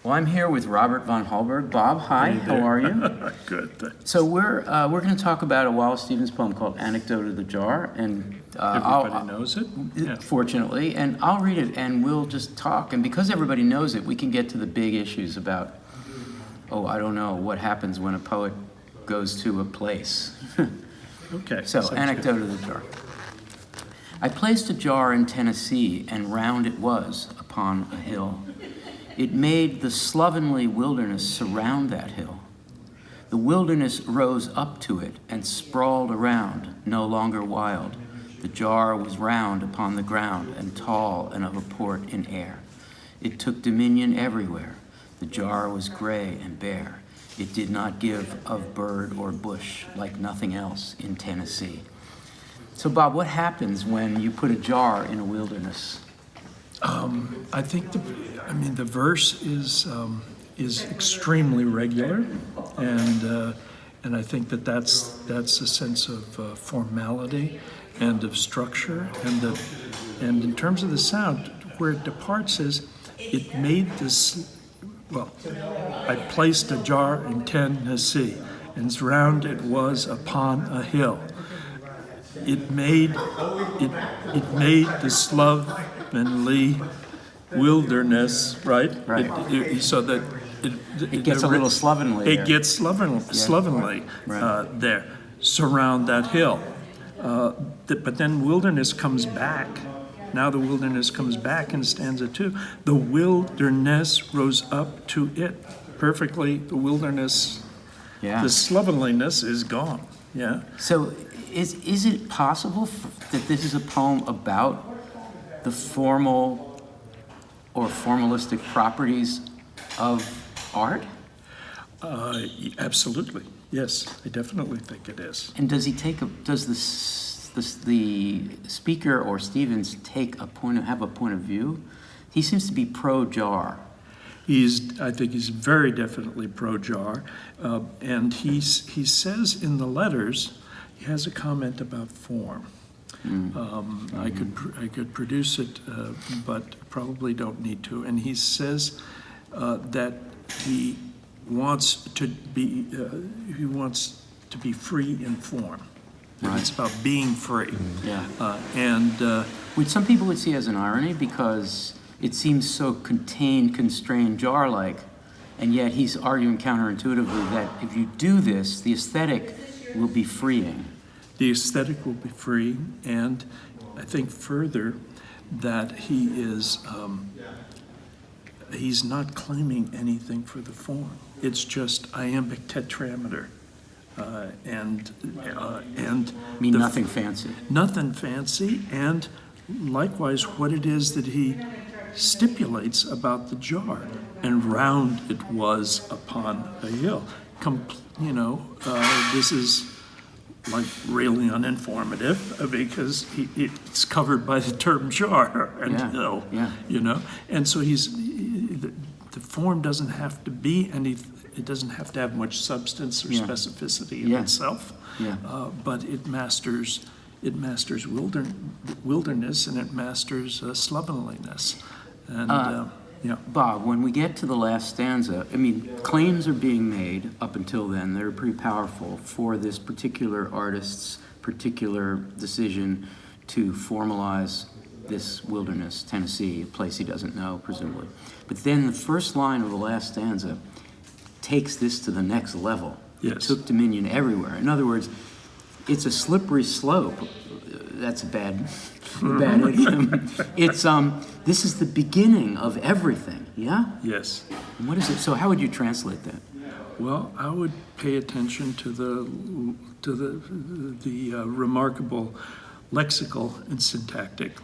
Well, I'm here with Robert von Hallberg. Bob, hi, how are you? Good, thanks. So we're going to talk about a Wallace Stevens poem called Anecdote of the Jar, and Everybody knows it? Yeah. fortunately, and I'll read it, and we'll just talk. And because everybody knows it, we can get to the big issues about, I don't know, what happens when a poet goes to a place. Okay. So, sounds Anecdote good. of the Jar. I placed a jar in Tennessee, and round it was upon a hill. It made the slovenly wilderness surround that hill. The wilderness rose up to it and sprawled around, no longer wild. The jar was round upon the ground and tall and of a port in air. It took dominion everywhere. The jar was gray and bare. It did not give of bird or bush like nothing else in Tennessee. So, Bob, what happens when you put a jar in a wilderness? I think the verse is extremely regular, and I think that's a sense of formality and of structure, and in terms of the sound, where it departs is it made this. Well, I placed a jar in Tennessee, and round it was upon a hill. It made the slovenly wilderness, right? Right. So that It gets a little slovenly. It gets slovenly Right. there. Surround that hill, but then wilderness comes back. Now the wilderness comes back in stanza 2. The wilderness rose up to it. Perfectly, the wilderness, the slovenliness is gone. Yeah. So is it possible that this is a poem about the formal or formalistic properties of art? Absolutely. Yes, I definitely think it is. And does the speaker or Stevens have a point of view? He seems to be pro-jar. I think he's very definitely pro-jar, and he says in the letters, he has a comment about form. I could produce it, but probably don't need to. And he says that he wants to be free in form. Right. It's about being free. Yeah. Which some people would see as an irony because it seems so contained, constrained, jar-like, and yet he's arguing counterintuitively that if you do this, the aesthetic will be freeing. The aesthetic will be free, and I think further that he's not claiming anything for the form. It's just iambic tetrameter, and Nothing fancy. Nothing fancy, and likewise what it is that he stipulates about the jar, and round it was upon a hill. This is like really uninformative because it's covered by the term jar and hill, and so the form doesn't have to be it doesn't have to have much substance or specificity in itself, but it masters wilderness, and it masters slovenliness. And Bob, when we get to the last stanza, claims are being made up until then. They're pretty powerful for this particular artist's particular decision to formalize this wilderness, Tennessee, a place he doesn't know, presumably. But then the first line of the last stanza takes this to the next level. Yes. It took dominion everywhere. In other words, it's a slippery slope. That's a bad idiom. It's this is the beginning of everything. Yeah. yes. And what is it? So how would you translate that? Well, I would pay attention to the remarkable lexical and syntactic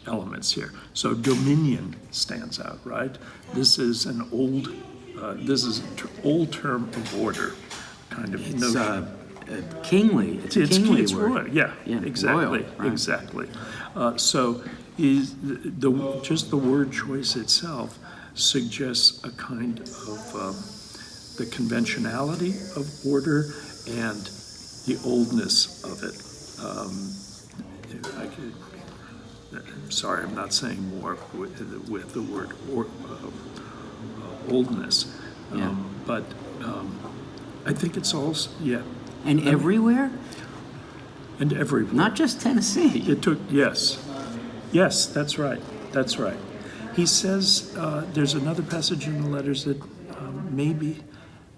elements here. So dominion stands out, right? This is an old term of order, kind of It's notion. kingly. It's a kingly word. royal. Yeah, exactly, royal, right. exactly. So just the word choice itself suggests a kind of the conventionality of order and the oldness of it. I'm sorry, I'm not saying more with the word oldness. Yeah. But I think it's also, yeah. And everywhere? And everywhere. Not just Tennessee. It took, yes. Yes, that's right. That's right. He says, there's another passage in the letters that maybe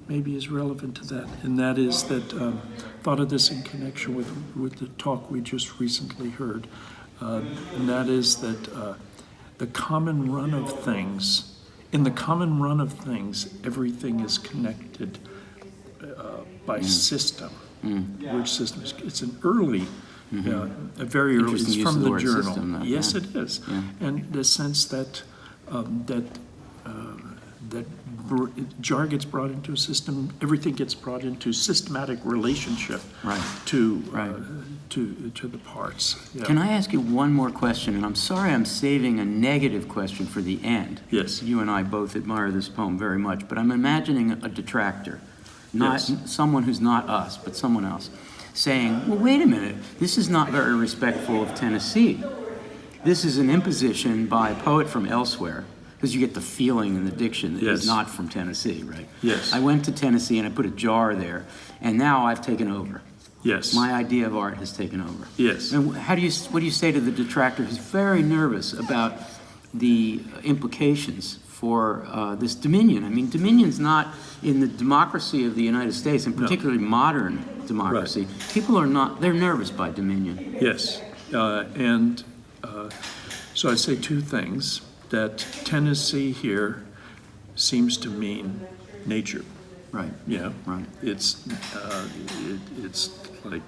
is relevant to that, and that is that, thought of this in connection with the talk we just recently heard, and that is that the common run of things, in the common run of things, everything is connected by system. Which system is, it's an early, a very early, it's from the journal. System, though. Yes, Yeah. it is. Yeah. And the sense that jar gets brought into a system, everything gets brought into systematic relationship to the parts. Yeah. Can I ask you one more question? And I'm sorry I'm saving a negative question for the end. Yes. You and I both admire this poem very much, but I'm imagining a detractor, not someone who's not us, but someone else, saying, well, wait a minute, this is not very respectful of Tennessee. This is an imposition by a poet from elsewhere, because you get the feeling in the diction that he's not from Tennessee, right? Yes. I went to Tennessee and I put a jar there, and now I've taken over. Yes. My idea of art has taken over. Yes. And what do you say to the detractor who's very nervous about the implications for this dominion? I mean, dominion's not in the democracy of the United States, and particularly modern democracy. Right. People are not, they're nervous by dominion. Yes. So I say two things, that Tennessee here seems to mean nature. Right. Yeah. Right. It's like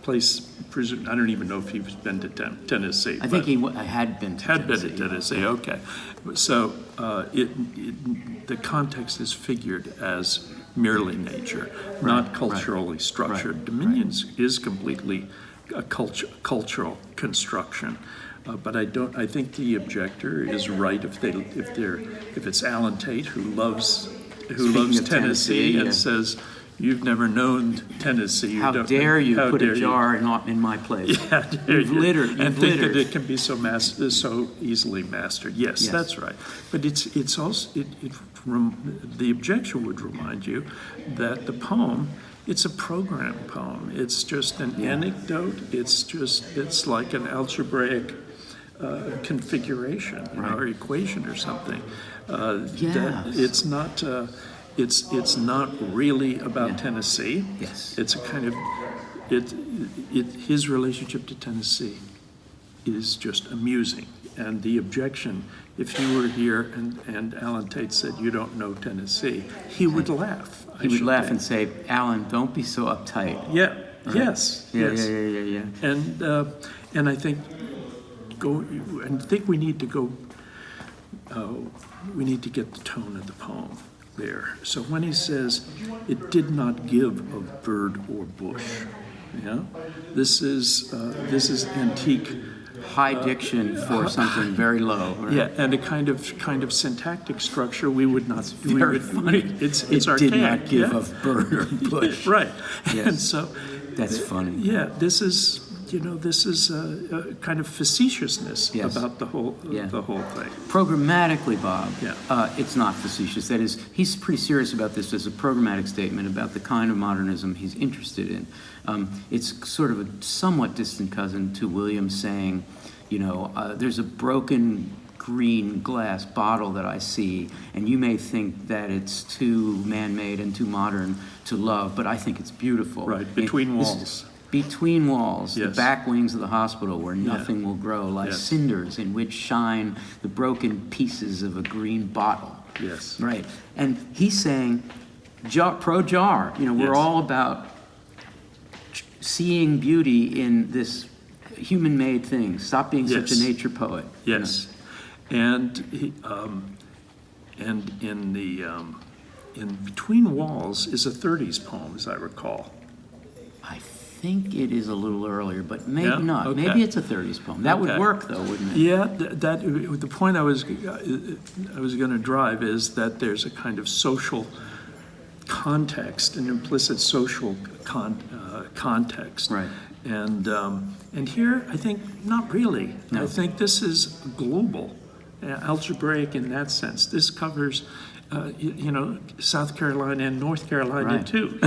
place. I don't even know if he's been to Tennessee. I think he had been to Tennessee. Been to Tennessee. Okay. So the context is figured as merely nature, not culturally structured. Right. Dominion is completely a cultural construction. But I think the objector is right if it's Alan Tate who loves Tennessee and says, you've never known Tennessee. How dare you put a jar in my place? Yeah, you've littered. And think that it can be so easily mastered. Yes, that's right. But it's also the objection would remind you that the poem, it's a program poem. It's just an anecdote. It's like an algebraic configuration, or equation or something. That it's not. It's not really about Tennessee. Yes. It's a kind of his relationship to Tennessee is just amusing. And the objection, if he were here and Alan Tate said, you don't know Tennessee, he would laugh. He would laugh and say, Alan, don't be so uptight. Yeah. Right. Yes. Yeah. And I think we need to go. We need to get the tone of the poem there. So when he says, it did not give of bird or bush, this is antique. High diction for something very low. Right? Yeah, and a kind of syntactic structure we would not. It's very funny. It's it archaic. Did not give of bird or bush. Right. Yes. And so that's funny. Yeah, this is a kind of facetiousness about the whole thing. Programmatically, Bob, Yeah. It's not facetious. That is, he's pretty serious about this as a programmatic statement about the kind of modernism he's interested in. It's sort of a somewhat distant cousin to William saying, there's a broken green glass bottle that I see, and you may think that it's too man-made and too modern to love, but I think it's beautiful. Right, between walls. Between walls, Yes. the back wings of the hospital where nothing will grow, like cinders in which shine the broken pieces of a green bottle. Yes. Right. And he's saying, pro-jar, we're all about seeing beauty in this human-made thing. Stop being such a nature poet. Yes. And in Between Walls is a 30s poem, as I recall. I think it is a little earlier, but maybe not. Okay. Maybe it's a 30s poem. That would work, though, wouldn't it? Yeah, the point I was going to drive is that there's a kind of social context, an implicit social context. Right. And here, I think, not really. No. I think this is global, algebraic in that sense. This covers South Carolina and North Carolina Right. too.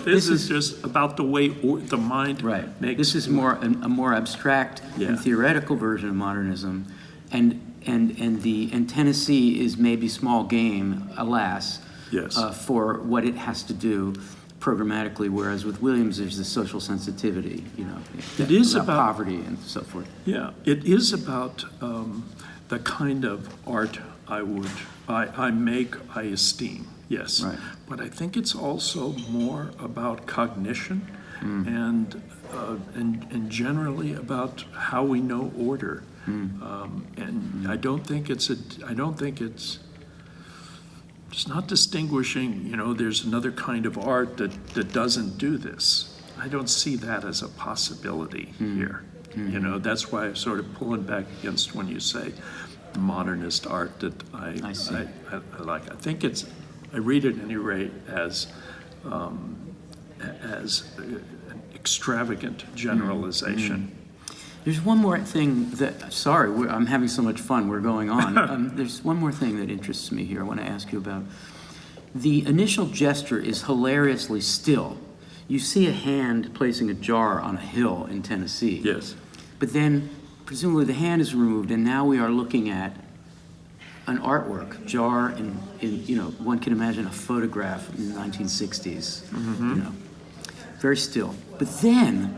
This is just about the way the mind Right. makes. This is a more abstract Yeah. and theoretical version of modernism, and Tennessee is maybe small game, alas, Yes. for what it has to do programmatically. Whereas with Williams, there's the social sensitivity, It is about- poverty and so forth. Yeah, it is about the kind of art I make, I esteem, yes. Right. But I think it's also more about cognition and generally about how we know order. And I don't think it's not distinguishing, there's another kind of art that doesn't do this. I don't see that as a possibility here. That's why I'm sort of pulling back against when you say modernist art that I see. I like. I read it at any rate as an extravagant generalization. There's one more thing I'm having so much fun, we're going on. There's one more thing that interests me here I want to ask you about. The initial gesture is hilariously still. You see a hand placing a jar on a hill in Tennessee. Yes. But then, presumably the hand is removed, and now we are looking at an artwork, jar, one can imagine a photograph in the 1960s, very still. But then,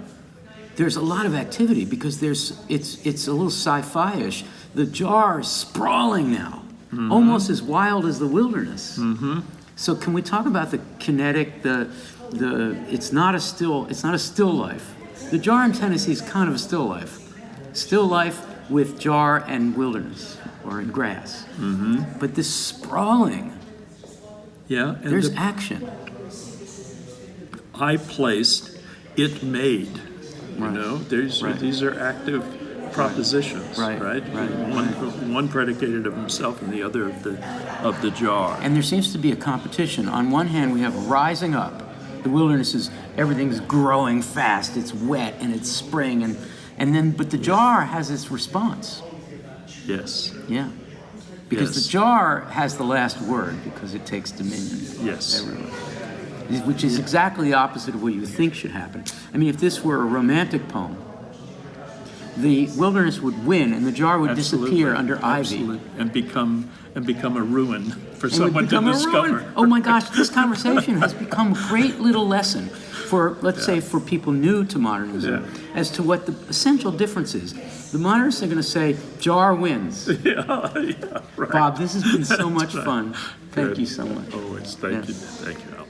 there's a lot of activity because it's a little sci-fi-ish. The jar is sprawling now, almost as wild as the wilderness. So can we talk about the kinetic, it's not a still life. The jar in Tennessee is kind of a still life with jar and wilderness or in grass. But this sprawling, Yeah. And there's action. I placed, it made. Right. These are active propositions, Right. One predicated of himself and the other of the jar. And there seems to be a competition. On one hand, we have rising up. The wilderness is, everything's growing fast. It's wet and it's spring, but the jar has its response. Yes. Yeah. Because Yes. the jar has the last word because it takes dominion. Yes. Everywhere. Which is exactly the opposite of what you think should happen. I mean, if this were a romantic poem, the wilderness would win and the jar would disappear under ivy. Absolutely. And become a ruin for And would someone to become a discover. ruin. Oh my gosh, this conversation has become a great little lesson for, let's say, for people new to modernism, as to what the essential difference is. The modernists are going to say, jar wins. Right. Bob, this has been so much That's right. fun. Thank Good. you so much. Always. Thank you. Thank you, Al.